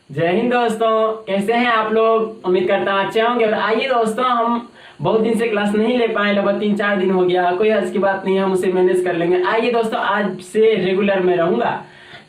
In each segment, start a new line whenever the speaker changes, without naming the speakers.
जय हिंद दोस्तों, कैसे हैं आप लोग। उम्मीद करता हूँ अच्छे होंगे। और आइए दोस्तों, हम बहुत दिन से क्लास नहीं ले पाए, लगभग 3-4 दिन हो गया। कोई हर्ज की बात नहीं है, हम उसे मैनेज कर लेंगे। आइए दोस्तों, आज से रेगुलर में रहूंगा।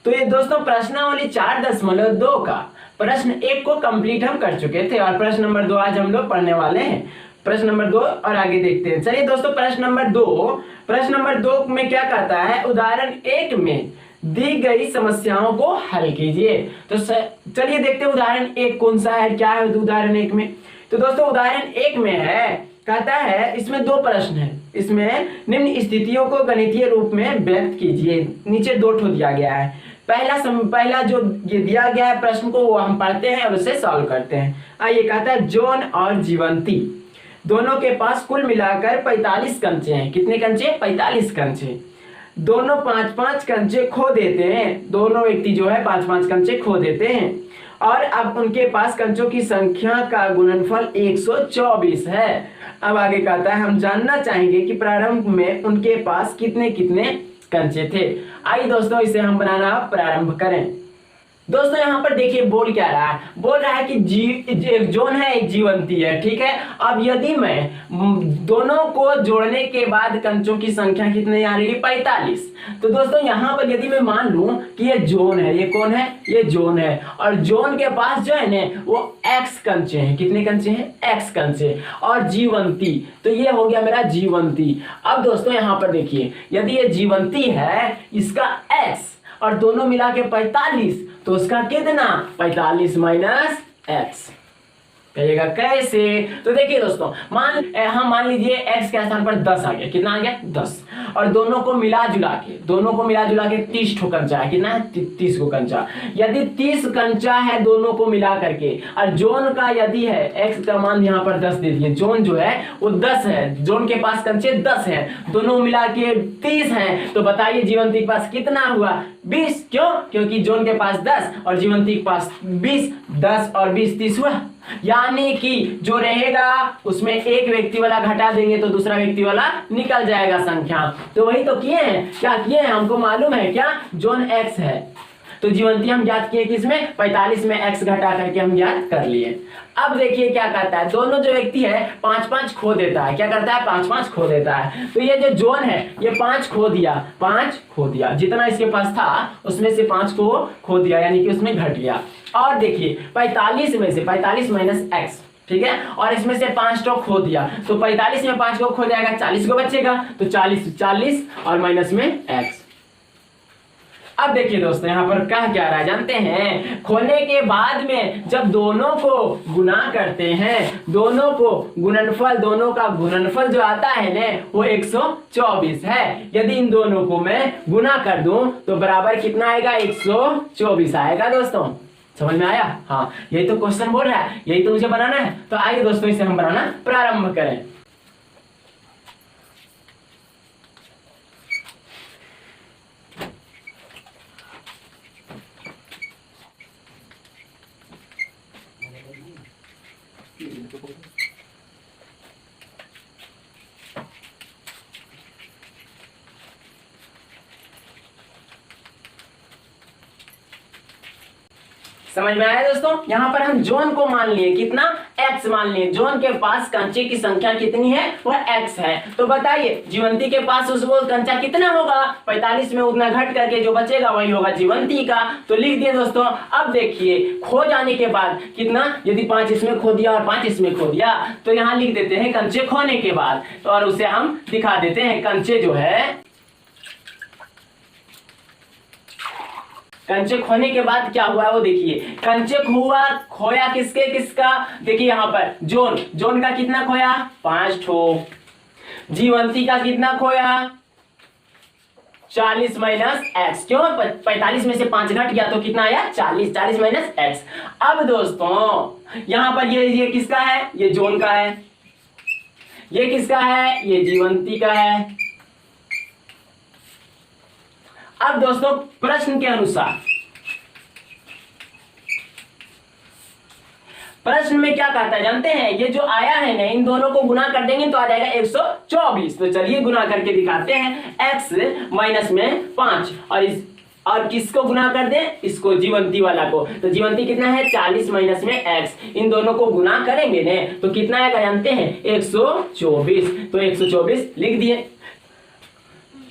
तो ये दोस्तों प्रश्नावली 4.2 का प्रश्न 1 को कंप्लीट हम कर चुके थे और प्रश्न नंबर 2 आज हम लोग पढ़ने वाले हैं। प्रश्न नंबर 2 और आगे देखते हैं। चलिए दोस्तों, प्रश्न नंबर 2 में क्या कहता है, उदाहरण 1 में दी गई समस्याओं को हल कीजिए। तो चलिए देखते हैं उदाहरण 1 कौन सा है, क्या है उदाहरण 1 में। तो दोस्तों उदाहरण 1 में है, कहता है इसमें 2 प्रश्न है। इसमें निम्न स्थितियों को गणितीय रूप में व्यक्त कीजिए। नीचे 2 ठो दिया गया है। पहला जो ये दिया गया है प्रश्न को, वो हम पढ़ते हैं और उसे सॉल्व करते हैं। आइए, कहता है जॉन और जीवंती दोनों के पास कुल मिलाकर 45 कंचे हैं। कितने कंचे? 45 कंचे। दोनों 5-5 कंचे खो देते हैं। दोनों व्यक्ति जो है 5-5 कंचे खो देते हैं और अब उनके पास कंचों की संख्या का गुणनफल 124 है। अब आगे कहता है हम जानना चाहेंगे कि प्रारंभ में उनके पास कितने कितने कंचे थे। आइए दोस्तों, इसे हम बनाना प्रारंभ करें। दोस्तों यहाँ पर देखिए बोल क्या रहा है, बोल रहा है कि जॉन है, एक जीवंती है, ठीक है। अब यदि मैं दोनों को जोड़ने के बाद कंचों की संख्या कितनी आ रही है? 45। तो दोस्तों यहाँ पर यदि मैं मान लूं कि ये जॉन है, ये कौन है? ये जॉन है और जॉन के पास जो है ना वो x कंचे हैं। कितने कंचे हैं? x कंचे। और जीवंती, तो ये हो गया मेरा जीवंती। अब दोस्तों यहाँ पर देखिए, यदि ये जीवंती है, इसका x और दोनों मिला के 45, तो उसका कितना? 45 माइनस x। कहिएगा कैसे? तो देखिए दोस्तों, हम मान लीजिए x के स्थान पर 10 आ गया। कितना आ गया? 10। और दोनों को मिला जुला के 30 ठो कंचा है। कितना है? 30 को कंचा। यदि 30 कंचा है दोनों को मिला करके, और जोन का यदि है x का मान यहाँ पर 10 दे दिए। जोन जो है वो 10 है, जोन के पास कंचे 10 है, दोनों मिला के 30 है। तो बताइए जीवंती के पास कितना हुआ? 20। क्यों? क्योंकि जोन के पास 10 और जीवंती के पास 20। 10 और 20 30 हुआ। यानी कि जो रहेगा उसमें एक व्यक्ति वाला घटा देंगे तो दूसरा व्यक्ति वाला निकल जाएगा संख्या। तो वही तो किए हैं। क्या किए हैं? हमको मालूम है क्या? जोन x है, तो जीवंती हम ज्ञात किए किसमें? 45 में x घटा करके हम ज्ञात कर लिए। अब देखिए क्या कहता है, दोनों जो व्यक्ति है 5-5 खो देता है। क्या करता है? 5-5 खो देता है। तो ये जो जोन है ये 5 खो दिया, जितना इसके पास था उसमें से 5 को खो दिया, यानी कि उसमें घट गया। और देखिए 45 में से 45 माइनस x, ठीक है, और इसमें से 5 तो खो दिया, तो 45 में 5 को खो जाएगा, 40 को बचेगा, तो 40 और माइनस में x। अब देखिए दोस्तों यहाँ पर क्या रहा है जानते हैं? खोने के बाद में जब दोनों को गुना करते हैं, दोनों का गुणनफल जो आता है ना वो 124 है। यदि इन दोनों को मैं गुना कर दूं तो बराबर कितना आएगा? 124 आएगा। दोस्तों समझ में आया? हाँ, यही तो क्वेश्चन बोल रहा है, यही तो मुझे बनाना है। तो आइए दोस्तों इसे हम बनाना प्रारंभ करें। समझ में आया दोस्तों? यहाँ पर हम जोन को मान लिए कितना? x मान लिए। जोन के पास कंचे की संख्या कितनी है? वह x है। तो बताइए जीवंती के पास उसको कंचा कितना होगा? 45 में उतना घट करके जो बचेगा वही होगा जीवंती का। तो लिख दिए दोस्तों। अब देखिए खो जाने के बाद कितना, यदि 5 इसमें खो दिया और 5 इसमें खो दिया, तो यहाँ लिख देते हैं कंचे खोने के बाद, तो और उसे हम दिखा देते हैं। कंचे जो है, कंचे खोने के बाद क्या हुआ वो देखिए। कंचे खोया किसका? देखिए यहाँ पर जोन का कितना खोया? 5 ठो। जीवंती का कितना खोया? 40 माइनस x। क्यों? 45 में से 5 घट गया तो कितना आया? 40 माइनस x। अब दोस्तों यहाँ पर ये किसका है? ये जोन का है। ये किसका है? ये जीवंती का है। अब दोस्तों प्रश्न के अनुसार, प्रश्न में क्या कहता है जानते हैं? ये जो आया है ना, इन दोनों को गुना कर देंगे तो आ जाएगा 124। तो चलिए गुना करके दिखाते हैं। x माइनस में 5 और किसको गुना कर दें, इसको जीवंती वाला को। तो जीवंती कितना है 40 माइनस में x, इन दोनों को गुना करेंगे ने तो कितना आएगा जानते हैं 124। तो 124 लिख दिए।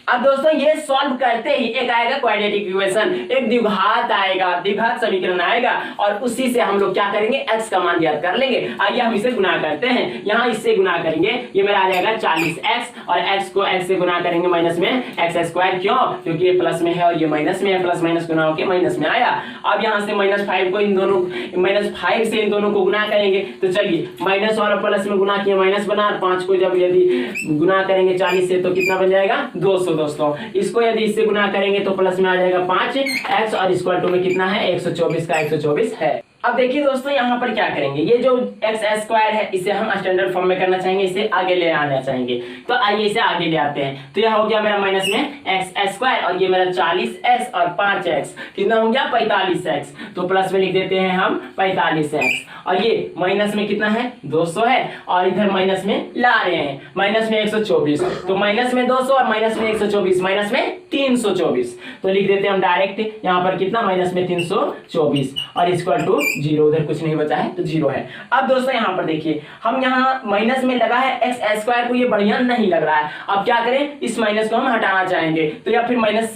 अब दोस्तों ये सॉल्व करते ही एक आएगा क्वाड्रेटिक इक्वेशन, एक द्विघात आएगा, द्विघात समीकरण आएगा और उसी से हम लोग क्या करेंगे x का मान ज्ञात कर लेंगे। आइए हम इसे गुना करते हैं, यहाँ इससे गुना करेंगे, ये मेरा आ जाएगा 40x और x को x से गुना करेंगे माइनस में x स्क्वायर, क्यों, क्योंकि ये प्लस में है और ये माइनस में है, प्लस माइनस गुना होकर माइनस में आया। अब यहाँ से -5 को इन दोनों -5 से इन दोनों को गुना करेंगे, तो चलिए माइनस और प्लस में गुना किया माइनस बना, और 5 को जब यदि गुना करेंगे 40 से तो कितना बन जाएगा 200। दोस्तों इसको यदि इससे गुना करेंगे तो प्लस में आ जाएगा 5x और इक्वल टू में कितना है 124 का 124 है। अब देखिए दोस्तों यहाँ पर क्या करेंगे, ये जो x स्क्वायर है इसे हम स्टैंडर्ड फॉर्म में करना चाहेंगे, इसे आगे ले आना चाहेंगे। तो आइए इसे आगे ले आते हैं। तो यह हो गया मेरा माइनस में x स्क्वायर और ये मेरा 40x और 5x कितना हो गया 45x। तो प्लस में लिख देते हैं हम 45x और ये माइनस में कितना है 200 है और इधर माइनस में ला रहे हैं माइनस में 124। तो माइनस में 200 और माइनस में 124 माइनस में 324। तो लिख देते हैं हम डायरेक्ट यहाँ पर कितना माइनस में 324 और इक्वल टू 0, उधर कुछ नहीं बचा है तो 0 है। अब दोस्तों यहाँ पर देखिए हम यहाँ माइनस में लगा है x स्क्वायर को, ये बढ़िया नहीं लग रहा है। अब क्या करें, इस माइनस को हम हटाना चाहेंगे, तो या फिर माइनस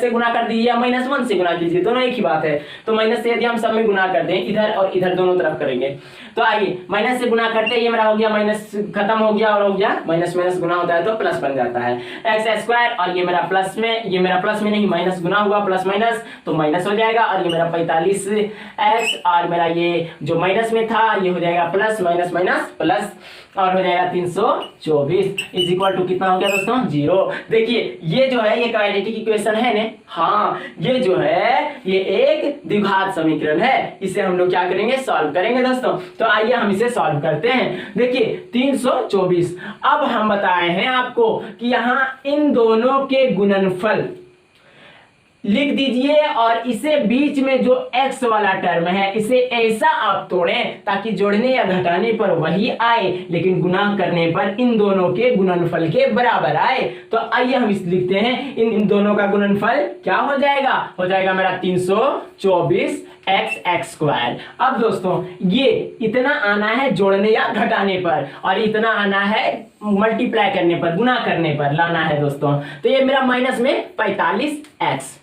से गुना कर दीजिए या -1 से गुना कीजिए, दोनों एक ही बात है। तो माइनस से यदि हम सब में गुना कर दें इधर और इधर दोनों तरफ करेंगे, तो आइए माइनस से गुना करते ये मेरा हो गया माइनस खत्म हो गया और हो गया माइनस माइनस गुना होता है तो प्लस बन जाता है x स्क्वायर और ये मेरा प्लस में, ये मेरा प्लस में नहीं माइनस गुना हुआ प्लस माइनस तो माइनस हो जाएगा और ये मेरा 45x और मेरा ये जो माइनस में था ये हो जाएगा प्लस माइनस माइनस प्लस और हो जाएगा 324 इज इक्वल टू कितना हो गया दोस्तों 0। देखिए ये जो है ये क्वाड्रेटिक इक्वेशन है ने, हाँ ये जो है ये एक द्विघात समीकरण है, इसे हम लोग क्या करेंगे सॉल्व करेंगे दोस्तों। तो आइए हम इसे सॉल्व करते हैं। देखिए 324, अब हम बताए हैं आपको कि यहाँ इन दोनों के गुणनफल लिख दीजिए और इसे बीच में जो x वाला टर्म है इसे ऐसा आप तोड़ें ताकि जोड़ने या घटाने पर वही आए लेकिन गुणा करने पर इन दोनों के गुणनफल के बराबर आए। तो आइए हम इस लिखते हैं इन दोनों का गुणनफल क्या हो जाएगा मेरा 324 x स्क्वायर। अब दोस्तों ये इतना आना है जोड़ने या घटाने पर और इतना आना है मल्टीप्लाई करने पर, गुना करने पर लाना है दोस्तों। तो ये मेरा माइनस में 45x,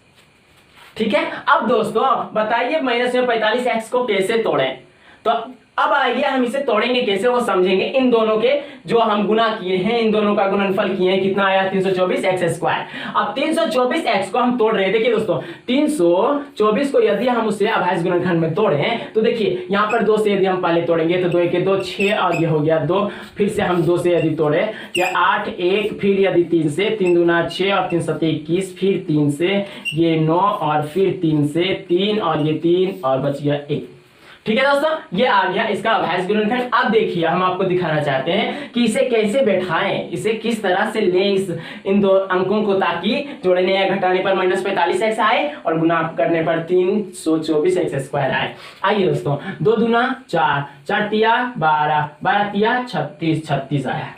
ठीक है। अब दोस्तों बताइए माइनस में 45x को कैसे तोड़ें। तो अब आइए हम इसे तोड़ेंगे कैसे वो समझेंगे। इन दोनों के जो हम गुना किए हैं इन दोनों का गुणनफल किए हैं कितना आया 324x स्क्वायर। अब 324x को हम तोड़ रहे हैं। देखिए दोस्तों 324 को यदि हम उसे अभाज्य गुणनखंड में तोड़ें तो देखिए यहाँ पर 2 से यदि हम पहले तोड़ेंगे तो 2 1 2 6 और ये हो गया 2, फिर से हम 2 से यदि तोड़े या 8 1, फिर यदि 3 से 3 दूना 6 और 3 7 21, फिर 3 से ये 9 और फिर 3 से 3 और ये 3 और बच गया 1। ठीक है दोस्तों ये आ गया इसका अभाज्य गुणनखंड। अब देखिए हम आपको दिखाना चाहते हैं कि इसे कैसे बैठाएं, इसे किस तरह से लें इन दो अंकों को ताकि जोड़ने या घटाने पर -45x आए और गुना करने पर 324x स्क्वायर आए। आइए दोस्तों 2 दूना 4, 4 तिया 12, 12 तिया 36, 36 आया है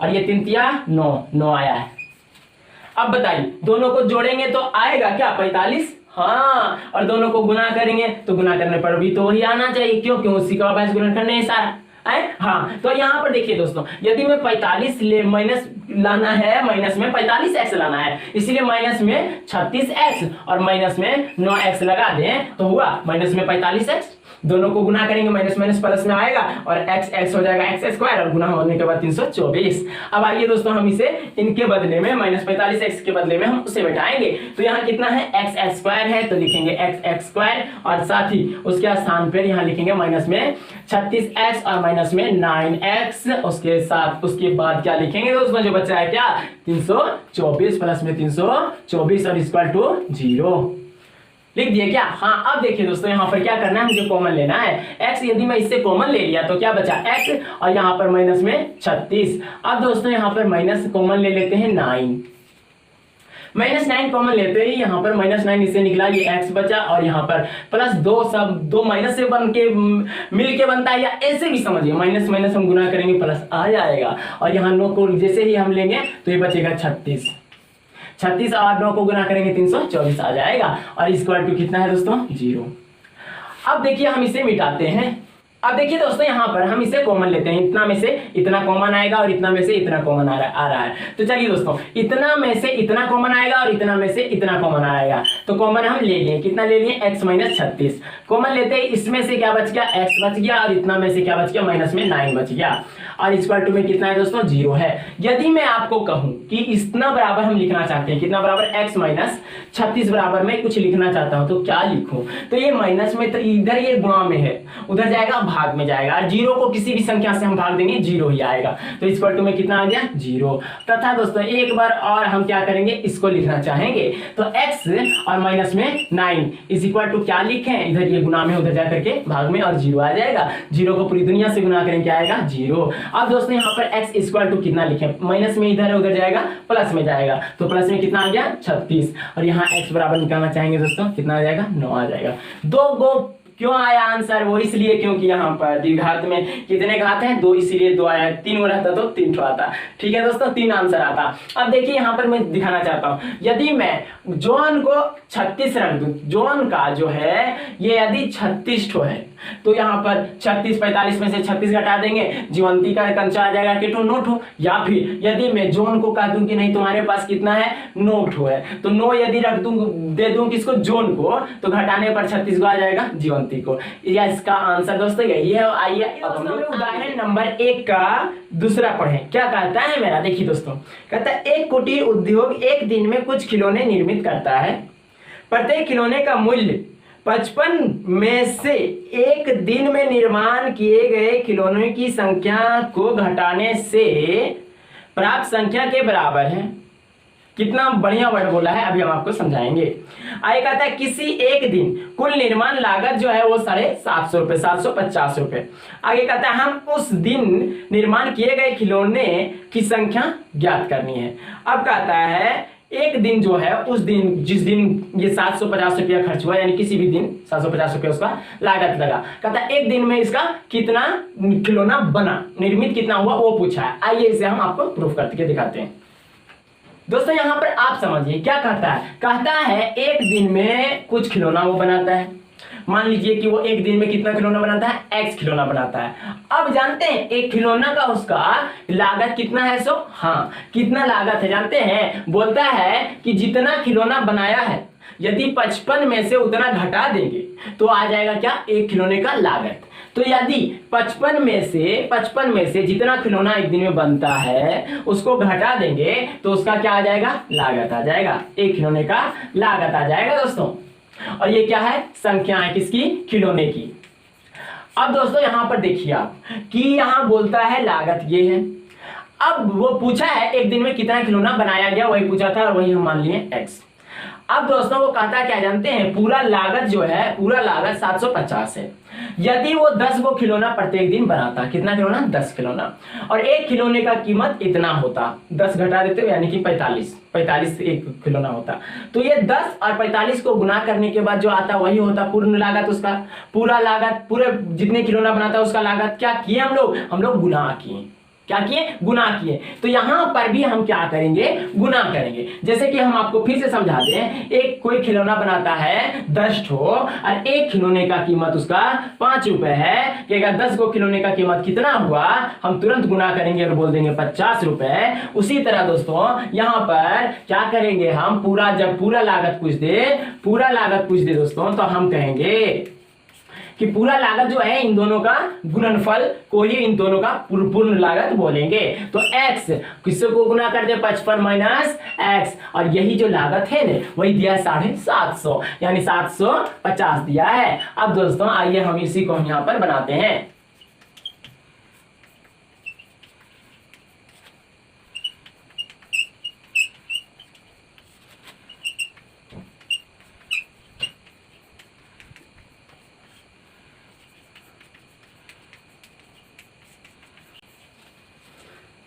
और ये 3 तिया 9, 9 आया है। अब बताइए दोनों को जोड़ेंगे तो आएगा क्या 45, हाँ, और दोनों को गुना करेंगे तो गुना करने पर भी तो वही आना चाहिए, क्यों क्यों उसी का अभाज्य गुणनखंड नहीं सारा है। हाँ तो यहाँ पर देखिए दोस्तों यदि मैं 45 ले माइनस लाना है, माइनस में 45x लाना है, इसीलिए माइनस में 36x और माइनस में 9x लगा दें तो हुआ माइनस में 45x। दोनों को गुना करेंगे माइनस माइनस प्लस में आएगा और x हो जाएगा x स्क्वायर और गुना होने के बाद 324। अब आइए दोस्तों हम इसे इनके बदले में -45x के बदले में हम उसे बैठाएंगे। तो यहाँ कितना है x स्क्वायर है तो लिखेंगे x स्क्वायर और साथ ही उसके स्थान पर यहाँ लिखेंगे माइनस में 36x और माइनस में 9x, उसके साथ उसके बाद क्या लिखेंगे दोस्तों जो बचा है क्या 324 प्लस में 324 और इक्वल टू 0 लिख दिए क्या। हाँ अब देखिए दोस्तों यहाँ पर क्या करना है, मुझे कॉमन लेना है x। यदि मैं इससे कॉमन ले लिया तो क्या बचा x और यहाँ पर माइनस में 36। अब दोस्तों यहाँ पर माइनस कॉमन ले लेते हैं 9, -9 कॉमन लेते ही यहाँ पर -9 इससे निकला, ये x बचा और यहाँ पर +2 सब 2 माइनस से बन के मिल के बनता है या ऐसे भी समझिए माइनस माइनस हम गुना करेंगे प्लस आ जाएगा और यहाँ 9 को जैसे ही हम लेंगे तो ये बचेगा 36। 36 और 9 को गुना करेंगे 324 आ जाएगा, और इक्वल टू कितना है दोस्तों 0। अब देखिए हम इसे मिटाते हैं। अब देखिए दोस्तों यहाँ पर हम इसे कॉमन लेते हैं, इतना में से इतना कॉमन आएगा और इतना में से इतना कॉमन आ रहा है। तो चलिए दोस्तों, इतना में से इतना कॉमन आएगा और इतना में से इतना कॉमन आएगा, तो कॉमन हम ले लिए, कितना ले लिए x माइनस 36 कॉमन लेते हैं। इसमें से क्या बच गया x बच गया, और इतना में से क्या बच गया माइनस में 9 बच गया, और इक्वल टू में कितना है दोस्तों 0 है। यदि मैं आपको कहूं कि इतना बराबर हम लिखना चाहते हैं, कितना बराबर x माइनस 36 बराबर में कुछ लिखना चाहता हूं, तो क्या लिखूं? तो ये माइनस में, तो इधर ये गुणा में है, उधर जाएगा भाग में जाएगा, और 0 को किसी भी संख्या से हम भाग देंगे 0 ही आएगा, तो इक्वल टू में कितना आ गया 0। तथा दोस्तों एक बार और हम क्या करेंगे, इसको लिखना चाहेंगे, तो x और माइनस में 9 इज इक्वल टू क्या लिखें, इधर ये गुणा में उधर जा करके भाग में, और 0 आ जाएगा। 0 को पूरी दुनिया से गुना करेंगे क्या आएगा 0। अब दोस्तों यहाँ पर x इक्वल टू कितना लिखें, माइनस में इधर है उधर जाएगा प्लस में जाएगा, तो प्लस में कितना आ गया 36, और यहाँ x बराबर निकालना चाहेंगे दोस्तों, कितना आ जाएगा 9 आ जाएगा। 2 गो क्यों आया आंसर, वो इसलिए क्योंकि यहाँ पर द्विघात में कितने घात हैं 2, इसीलिए 2 आया, 3 रहता तो 3 ठो आता। ठीक है दोस्तों, 3 आंसर आता। अब देखिए यहाँ पर मैं दिखाना चाहता हूँ, यदि मैं जॉन को 36 रख दूं, जॉन का जो है ये यदि 36 ठो है, तो यहाँ पर 36 45 में से 36 घटा देंगे, जीवंती का कंचा आ जाएगा किटू 9 ठो। या फिर यदि मैं जोन को कह दूं कि नहीं तुम्हारे पास कितना है 9 ठो है, तो 9 यदि रख दूं, दे दूं किसको जोन को, तो घटाने पर 36 को आ जाएगा जीवंती को। या इसका आंसर दोस्तों यही है। आइए अब हम लोग उदाहरण नंबर 1 का दूसरा पढ़ें। क्या कहता है मेरा, देखिए दोस्तों, कहता है एक कुटीर उद्योग एक दिन में कुछ खिलौने निर्मित करता है। प्रत्येक खिलौने का मूल्य 55 में से एक दिन में निर्माण किए गए खिलौनों की संख्या को घटाने से प्राप्त संख्या के बराबर है। कितना बढ़िया वर्ड बोला है, अभी हम आपको समझाएंगे। आगे कहता है किसी एक दिन कुल निर्माण लागत जो है वो 750 रुपए, 750 रुपए। आगे कहता है हम उस दिन निर्माण किए गए खिलौने की संख्या ज्ञात करनी है। अब कहता है एक दिन जो है, उस दिन जिस दिन ये 750 रुपया खर्च हुआ, यानी किसी भी दिन 750 रुपया उसका लागत लगा, कहता है एक दिन में इसका कितना खिलौना बना, निर्मित कितना हुआ वो पूछा है। आइए इसे हम आपको प्रूफ करके दिखाते हैं। दोस्तों यहाँ पर आप समझिए क्या कहता है, कहता है एक दिन में कुछ खिलौना वो बनाता है। मान लीजिए कि वो एक दिन में कितना खिलौना बनाता है, x खिलौना बनाता है। अब जानते हैं एक खिलौना का उसका लागत कितना है, सो हाँ कितना लागत है जानते हैं, बोलता है कि जितना खिलौना बनाया है यदि 55 में से उतना घटा देंगे तो आ जाएगा क्या, एक खिलौने का लागत। तो यदि 55 में से जितना खिलौना एक दिन में बनता है उसको घटा देंगे तो उसका क्या आ जाएगा, लागत आ जाएगा, एक खिलौने का लागत आ जाएगा दोस्तों। और ये क्या है, संख्या है किसकी, खिलौने की। अब दोस्तों यहां पर देखिए आप कि यहां बोलता है लागत ये है। अब वो पूछा है एक दिन में कितना खिलौना बनाया गया, वही पूछा था और वही हम मान लिए x। अब दोस्तों वो कहता है क्या जानते हैं, पूरा लागत जो है, पूरा लागत 750 है। यदि वो 10 को खिलौना प्रत्येक दिन बनाता, कितना खिलौना 10 खिलौना, और एक खिलौने का कीमत इतना होता, 10 घटा देते हो यानी कि 45 एक खिलौना होता, तो ये 10 और 45 को गुना करने के बाद जो आता वही होता पूर्ण लागत उसका। पूरा लागत पूरे जितने खिलौना बनाता उसका लागत क्या किए हम लोग गुना किए। क्या किए, गुना किए। तो यहां पर भी हम क्या करेंगे, गुना करेंगे। जैसे कि हम आपको फिर से समझा दें, एक कोई खिलौना बनाता है 10 ठो और एक खिलौने का कीमत उसका 5 रुपए है, कि अगर 10 को खिलौने का कीमत कितना हुआ हम तुरंत गुना करेंगे और बोल देंगे 50 रुपए। उसी तरह दोस्तों यहाँ पर क्या करेंगे, हम पूरा जब पूरा लागत पूछ दे दोस्तों, तो हम कहेंगे कि पूरा लागत जो है इन दोनों का गुणनफल को ही इन दोनों का पूर्ण लागत बोलेंगे। तो x किससे को गुना कर दे, 55 माइनस x, और यही जो लागत है ना वही दिया है 750, यानी 750 दिया है। अब दोस्तों आइए हम इसी को हम यहाँ पर बनाते हैं।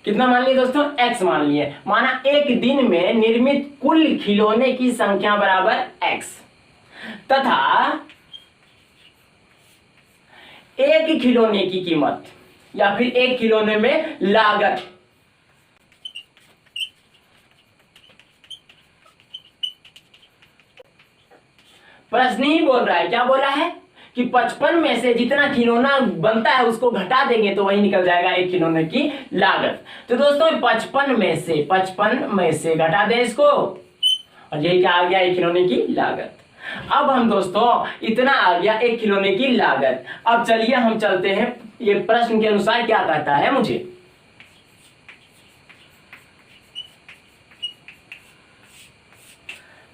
कितना मान लिए दोस्तों, x मान लिए। माना एक दिन में निर्मित कुल खिलौने की संख्या बराबर x, तथा एक खिलौने की कीमत या फिर एक खिलौने में लागत प्रश्न ही बोल रहा है, क्या बोला है कि 55 में से जितना खिलौना बनता है उसको घटा देंगे तो वही निकल जाएगा एक खिलौने की लागत। तो दोस्तों 55 में से घटा दें इसको, और यही क्या आ गया, एक खिलौने की लागत। अब हम दोस्तों इतना आ गया एक खिलौने की लागत। अब चलिए हम चलते हैं ये प्रश्न के अनुसार क्या कहता है मुझे।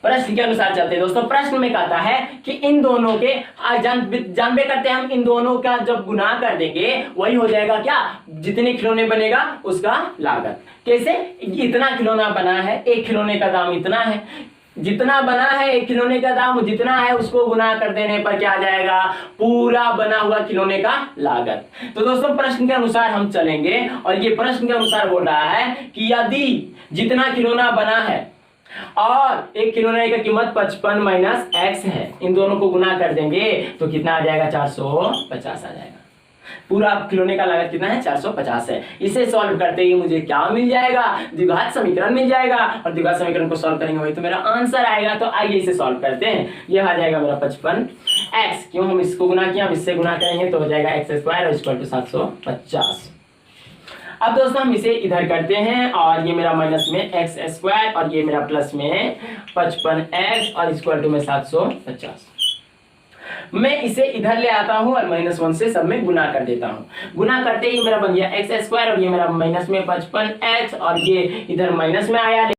प्रश्न के अनुसार चलते हैं दोस्तों। प्रश्न में कहता है कि इन दोनों के जानबे करते हैं हम, इन दोनों का जब गुना कर देंगे वही हो जाएगा क्या, जितने खिलौने बनेगा उसका लागत। कैसे, इतना खिलौना बना है, एक खिलौने का दाम इतना है, जितना बना है एक खिलौने का दाम जितना है उसको गुना कर देने पर क्या आ जाएगा, पूरा बना हुआ खिलौने का लागत। तो दोस्तों प्रश्न के अनुसार हम चलेंगे, और ये प्रश्न के अनुसार बोल रहा है कि यदि जितना खिलौना बना है और एक खिलौने की कीमत 55 माइनस x है, इन दोनों को गुना कर देंगे तो कितना आ जाएगा, 450 आ जाएगा। पूरा खिलौने का लागत कितना है, 450 है। इसे सॉल्व करते ही मुझे क्या मिल जाएगा, द्विघात समीकरण मिल जाएगा, और द्विघात समीकरण को सॉल्व करेंगे वही तो मेरा आंसर आएगा। तो आइए इसे सॉल्व करते हैं। यह आ जाएगा मेरा 55x, क्यों हम इसको गुना किया, अब इससे गुना करेंगे तो हो जाएगा x² और इक्वल टू 750। अब दोस्तों हम इसे इधर करते हैं, और ये मेरा माइनस में x² और ये मेरा प्लस में 55x और इक्वल टू में 750। मैं इसे इधर ले आता हूं और -1 से सब में गुना कर देता हूं। गुना करते ही मेरा बन गया x² और ये मेरा माइनस में 55x और ये इधर माइनस में आया।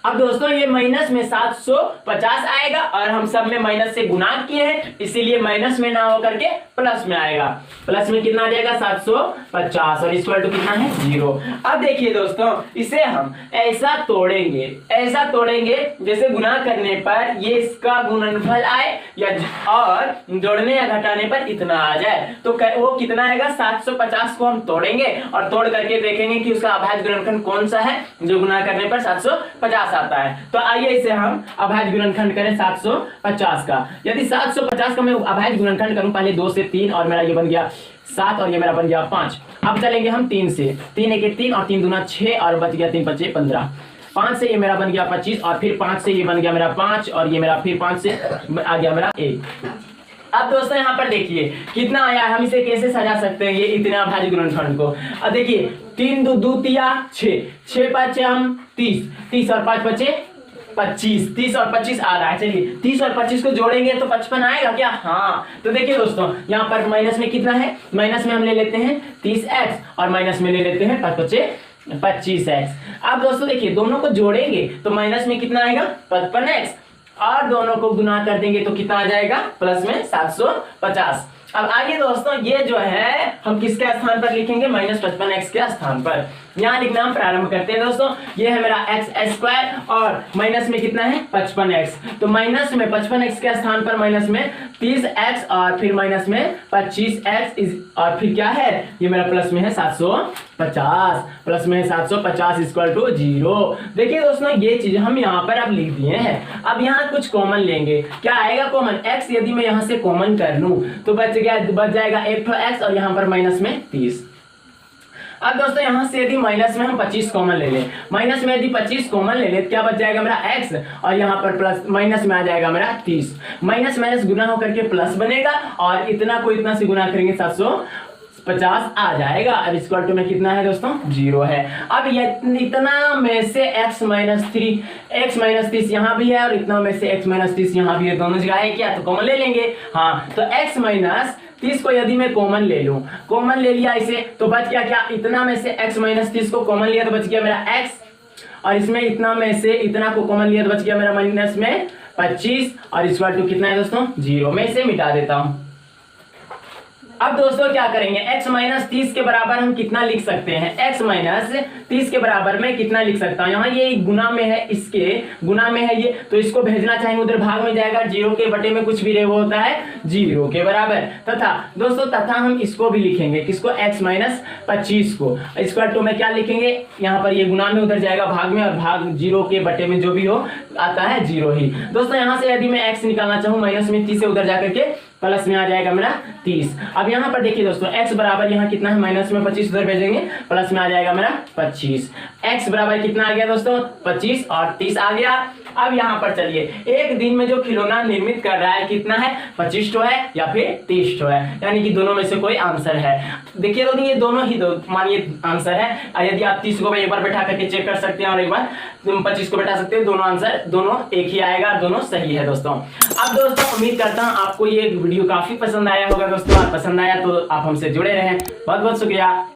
अब दोस्तों ये माइनस में 750 आएगा, और हम सब में माइनस से गुना किए हैं इसीलिए माइनस में ना होकर के प्लस में आएगा। प्लस में कितना आ जाएगा, 750 और इक्वल टू कितना है, 0। अब देखिए दोस्तों इसे हम ऐसा तोड़ेंगे जैसे गुना करने पर ये इसका गुणनफल आए या और जोड़ने या घटाने पर इतना आ जाए। तो वो कितना आएगा, 750 को हम तोड़ेंगे और तोड़ करके देखेंगे कि उसका अभाज्य गुणनखंड कौन सा है जो गुना करने पर 750 आता है। तो आइए इसे हम अभाज्य गुणनखंड करें 750 का। यदि 750 का मैं अभाज्य गुणनखंड करूं, पहले 2 से 3 और मेरा ये बन गया 7 और ये मेरा बन गया 5। अब चलेंगे हम 3 से, 3 1 3 और 3 दूना 6 और बच गया 3 5 15। 5 से ये मेरा बन गया 25 और फिर 5 से ये बन गया मेरा 5 और ये मेरा फिर 5 से आ गया मेरा 1। अब दोस्तों यहाँ पर देखिए कितना आया, हम इसे कैसे सजा सकते हैं ये इतना अभाज्य गुणनखंड को। अब देखिए 3 2 2 तिया 6, 6 5 हम 30, 30 और 5 बचे 25, 30 और 25 आ रहा है। चलिए 30 और 25 को जोड़ेंगे तो 55 आएगा क्या, हाँ। तो देखिए दोस्तों यहाँ पर माइनस में कितना है, माइनस में हम ले लेते हैं 30x और माइनस में ले लेते हैं 5 बचे 25x। अब दोस्तों देखिए दोनों को जोड़ेंगे तो माइनस में कितना आएगा, 55x, और दोनों को गुना कर देंगे तो कितना आ जाएगा, प्लस में 750। अब आगे दोस्तों ये जो है हम किसके स्थान पर लिखेंगे, -55x के स्थान पर। यहाँ लिखना हम प्रारंभ करते हैं दोस्तों। ये है मेरा x² और माइनस में कितना है 55x, तो माइनस में 55x के स्थान पर माइनस में 30x और फिर माइनस में 25x और फिर क्या है, ये मेरा प्लस में है 750, प्लस में 750 इक्वल टू 0। देखिए दोस्तों ये चीज हम यहाँ पर अब लिख दिए हैं। अब यहाँ कुछ कॉमन लेंगे, क्या आएगा कॉमन, x यदि मैं यहाँ से कॉमन कर लूं तो बच जाएगा एक तो x और यहाँ पर माइनस में 30। अब दोस्तों यहाँ से यदि माइनस में हम 25 कॉमन ले लें, माइनस में यदि 25 कॉमन ले लें तो क्या बच जाएगा मेरा x और यहाँ पर प्लस माइनस में आ जाएगा मेरा 30। माइनस माइनस गुना होकर के प्लस बनेगा और इतना को इतना से गुना करेंगे 750 आ जाएगा। अब इक्वल टू में कितना है दोस्तों, 0 है। अब ये इतना में से x माइनस 30 यहाँ भी है और इतना में से x माइनस 30 यहाँ भी है, दोनों जगह है क्या, तो कॉमन ले लेंगे। हाँ तो x माइनस 30 को यदि मैं कॉमन ले लूं, कॉमन ले लिया इसे तो बच गया क्या, इतना में से x माइनस 30 को कॉमन लिया तो बच गया मेरा x और इसमें इतना में से इतना को कॉमन लिया तो बच गया मेरा माइनस में 25 और इक्वल टू कितना है दोस्तों, 0। मैं इसे मिटा देता हूं। अब दोस्तों क्या करेंगे, x माइनस 30 के बराबर हम कितना लिख सकते हैं, x माइनस 30 के बराबर में कितना लिख सकता हूं, यहाँ ये गुना में है, इसके गुना में है ये, तो इसको भेजना चाहेंगे उधर भाग में जाएगा, 0 के बटे में कुछ भी रहे वो होता है 0 के बराबर। तथा दोस्तों हम इसको भी लिखेंगे, किसको, x माइनस 25 को इक्वल टू में क्या लिखेंगे, यहाँ पर ये गुना में उधर जाएगा भाग में और भाग 0 के बटे में जो भी हो आता है 0 ही। दोस्तों यहाँ से यदि मैं x निकालना चाहूँ माइनस में 30 से उधर जाकर के प्लस में आ जाएगा मेरा 30। अब यहाँ पर देखिए दोस्तों x बराबर यहाँ कितना है, माइनस में 25 उधर भेजेंगे, प्लस में आ जाएगा मेरा 25। x बराबर कितना आ गया दोस्तों, 25 और 30 आ गया। अब यहाँ पर चलिए, एक दिन में जो खिलौना निर्मित कर रहा है कितना है, 25 ठो है या फिर 30 ठो है, यानी कि दोनों में से कोई आंसर है। देखिए दोस्तों ये दोनों ही मानिए आंसर है। यदि आप 30 को एक बार बैठा करके चेक कर सकते हैं और एक बार 25 को बैठा सकते हैं, दोनों आंसर दोनों एक ही आएगा, दोनों सही है दोस्तों। अब दोस्तों उम्मीद करता हूँ आपको ये वीडियो काफी पसंद आया होगा दोस्तों। पसंद आया तो आप हमसे जुड़े रहें। बहुत बहुत शुक्रिया।